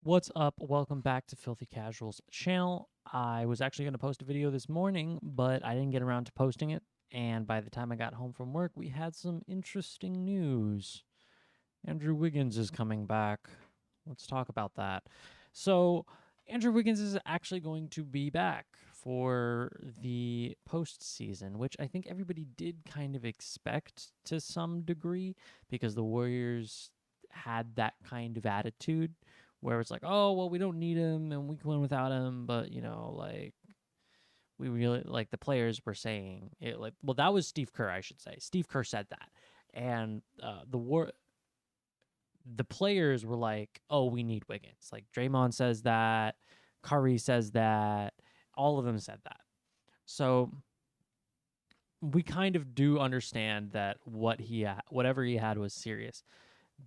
What's up? Welcome back to Filthy Casuals channel. I was actually going to post a video this morning, but I didn't get around to posting it. And by the time I got home from work, we had some interesting news. Andrew Wiggins is coming back. Let's talk about that. So, Andrew Wiggins is actually going to be back for the postseason, which I think everybody did kind of expect to some degree because the Warriors had that kind of attitude where it's like, oh, well, we don't need him and we can win without him, but, we really like the players were saying it like, well, that was Steve Kerr, I should say. Steve Kerr said that. And the players were like, "Oh, we need Wiggins." Like Draymond says that, Curry says that, all of them said that. So we kind of do understand that whatever he had was serious,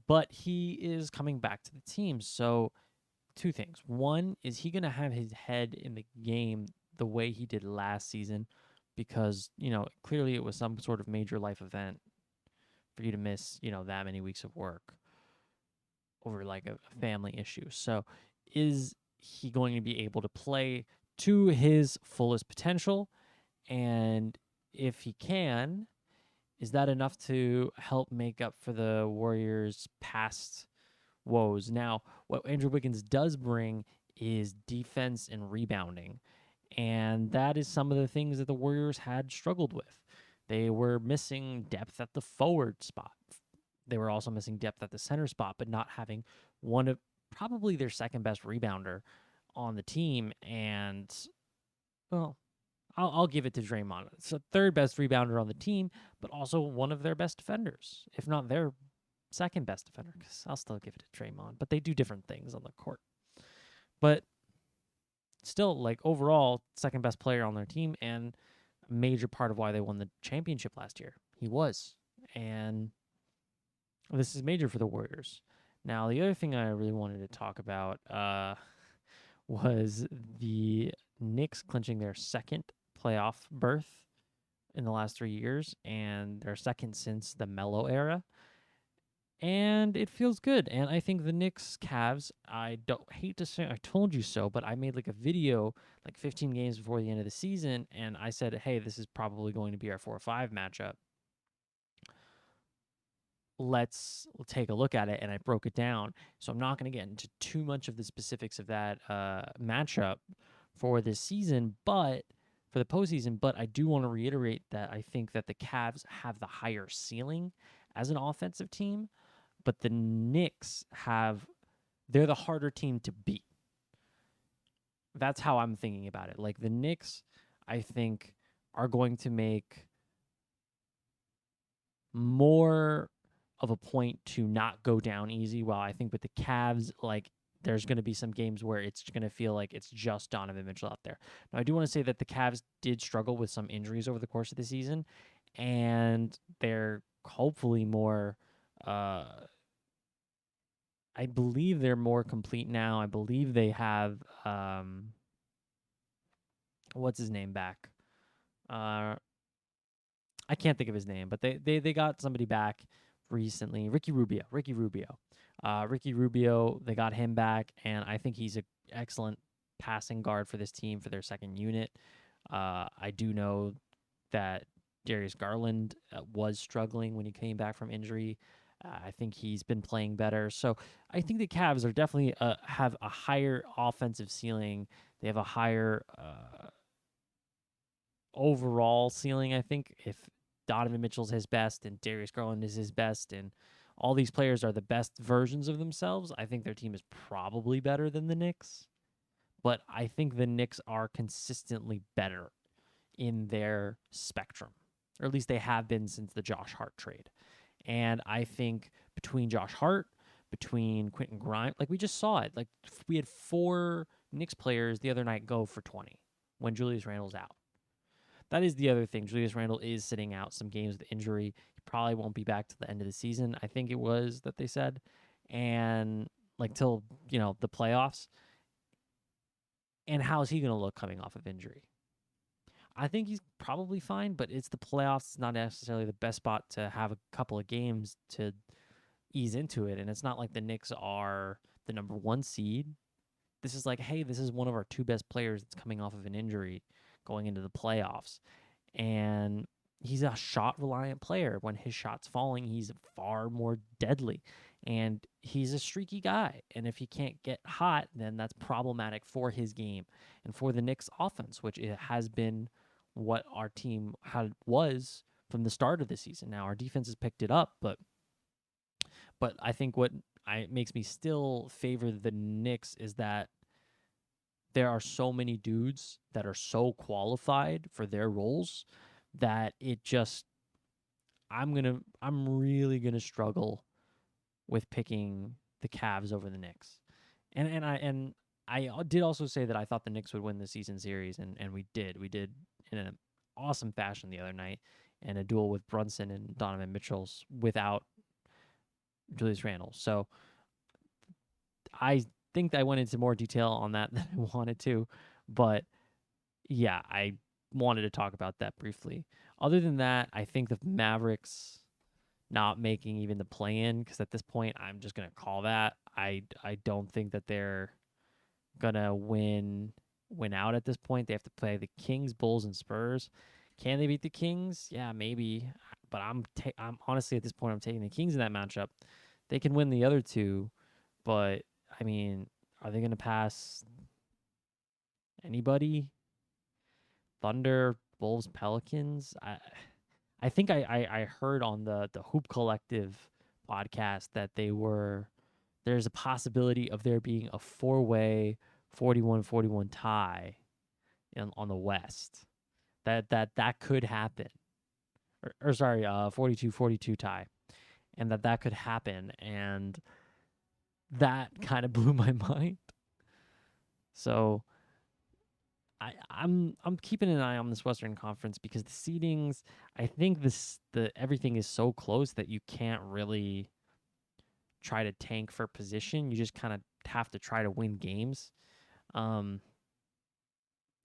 but he is coming back to the team. So two things: one, is he going to have his head in the game the way he did last season? Because clearly it was some sort of major life event for you to miss that many weeks of work over like a family issue. So is he going to be able to play to his fullest potential? And if he can, is that enough to help make up for the Warriors' past woes? Now, what Andrew Wiggins does bring is defense and rebounding. And that is some of the things that the Warriors had struggled with. They were missing depth at the forward spot. They were also missing depth at the center spot, but not having one of probably their second best rebounder on the team. And, well, I'll give it to Draymond. It's the third best rebounder on the team, but also one of their best defenders, if not their second best defender, because I'll still give it to Draymond. But they do different things on the court. But still, like overall, second best player on their team and a major part of why they won the championship last year. He was. And this is major for the Warriors. Now, the other thing I really wanted to talk about was the Knicks clinching their second playoff berth in the last 3 years and their second since the Melo era. And it feels good. And I think the Knicks Cavs, I don't hate to say I told you so, but I made like a video like 15 games before the end of the season, and I said, hey, this is probably going to be our 4-5 matchup. Let's take a look at it. And I broke it down. So I'm not going to get into too much of the specifics of that matchup for this season, but for the postseason. But I do want to reiterate that I think that the Cavs have the higher ceiling as an offensive team, but the Knicks they're the harder team to beat. That's how I'm thinking about it. Like the Knicks, I think, are going to make more of a point to not go down easy. While I think with the Cavs, like there's going to be some games where it's going to feel like it's just Donovan Mitchell out there. Now, I do want to say that the Cavs did struggle with some injuries over the course of the season, and they're hopefully more. I believe they're more complete now. I believe they have what's his name back. Uh, I can't think of his name, but they got somebody back recently. Ricky Rubio. Ricky Rubio. They got him back, and I think he's an excellent passing guard for this team for their second unit. I do know that Darius Garland was struggling when he came back from injury. I think he's been playing better. So I think the Cavs are definitely have a higher offensive ceiling. They have a higher overall ceiling. I think if Donovan Mitchell's his best and Darius Garland is his best and all these players are the best versions of themselves, I think their team is probably better than the Knicks. But I think the Knicks are consistently better in their spectrum, or at least they have been since the Josh Hart trade. And I think between Josh Hart, between Quentin Grimes, like we just saw it. Like we had 4 Knicks players the other night go for 20 when Julius Randle's out. That is the other thing. Julius Randle is sitting out some games with injury. He probably won't be back to the end of the season. I think it was that they said, and like till the playoffs. And how's he going to look coming off of injury? I think he's probably fine, but it's the playoffs. It's not necessarily the best spot to have a couple of games to ease into it. And it's not like the Knicks are the number 1 seed. This is like, hey, this is one of our two best players that's coming off of an injury going into the playoffs. And he's a shot reliant player. When his shot's falling, he's far more deadly. And he's a streaky guy. And if he can't get hot, then that's problematic for his game and for the Knicks offense, which it has been what our team was from the start of the season. Now our defense has picked it up, but I think what makes me still favor the Knicks is that there are so many dudes that are so qualified for their roles that it just I'm really gonna struggle with picking the Cavs over the Knicks. And I did also say that I thought the Knicks would win the season series, and we did. We did in an awesome fashion the other night in a duel with Brunson and Donovan Mitchell's without Julius Randle. So I think I went into more detail on that than I wanted to, but yeah, I wanted to talk about that briefly. Other than that, I think the Mavericks not making even the play in, because at this point I'm just gonna call that. I don't think that they're gonna win out at this point. They have to play the Kings, Bulls, and Spurs. Can they beat the Kings? Yeah, maybe. But I'm honestly at this point I'm taking the Kings in that matchup. They can win the other two, but I mean, are they gonna pass anybody? Thunder, Wolves, Pelicans. I think I heard on the Hoop Collective podcast that there's a possibility of there being a four-way 41-41 tie on the West. That could happen. Or sorry, 42-42 tie. And that could happen, and that kind of blew my mind. So I'm keeping an eye on this Western Conference because the seedings, I think the everything is so close that you can't really try to tank for position. You just kind of have to try to win games. Um,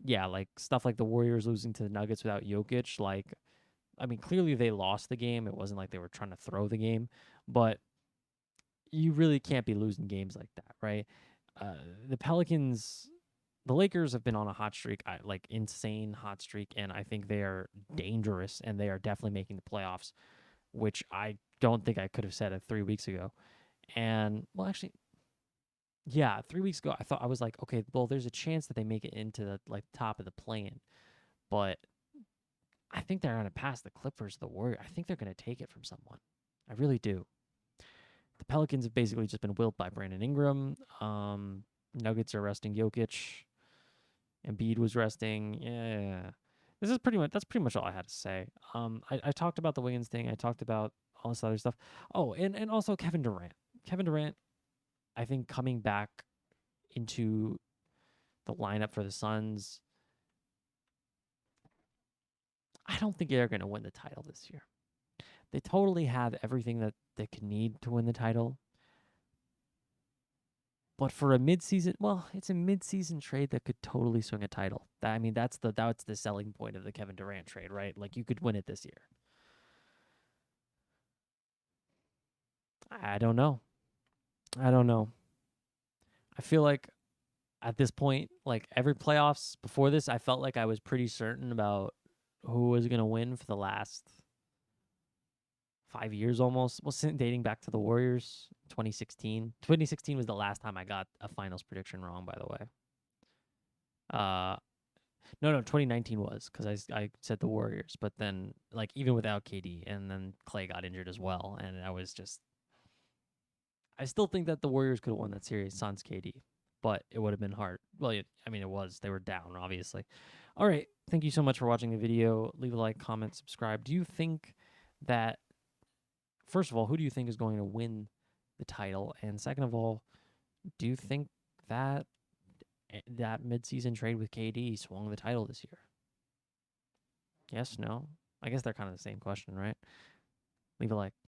yeah, like stuff like the Warriors losing to the Nuggets without Jokic. Like, I mean, clearly they lost the game. It wasn't like they were trying to throw the game, but you really can't be losing games like that, right? Uh, the Pelicans, the Lakers have been on a hot streak, like insane hot streak, and I think they are dangerous and they are definitely making the playoffs, which I don't think I could have said it 3 weeks ago. And well, actually, yeah, 3 weeks ago I was like, okay, well, there's a chance that they make it into the like top of the play-in, but I think they're gonna pass the Clippers, the Warriors. I think they're gonna take it from someone. I really do. The Pelicans have basically just been willed by Brandon Ingram. Nuggets are resting Jokic. Embiid was resting. Yeah. That's pretty much all I had to say. I talked about the Wiggins thing. I talked about all this other stuff. Oh, and also Kevin Durant. Kevin Durant, I think coming back into the lineup for the Suns, I don't think they're going to win the title this year. They totally have everything that they could need to win the title. But for a midseason, well, it's a midseason trade that could totally swing a title. I mean, that's the selling point of the Kevin Durant trade, right? Like you could win it this year. I don't know. I don't know. I feel like at this point, like every playoffs before this, I felt like I was pretty certain about who was going to win for the last 5 years almost. Well, since dating back to the Warriors, 2016. 2016 was the last time I got a finals prediction wrong, by the way. Uh, no, 2019 was because I said the Warriors, but then like even without KD, and then Clay got injured as well, and I still think that the Warriors could have won that series sans KD, but it would have been hard. Well, I mean, it was. They were down, obviously. All right. Thank you so much for watching the video. Leave a like, comment, subscribe. Do you think that, first of all, who do you think is going to win the title? And second of all, do you think that that midseason trade with KD swung the title this year? Yes, no? I guess they're kind of the same question, right? Leave a like.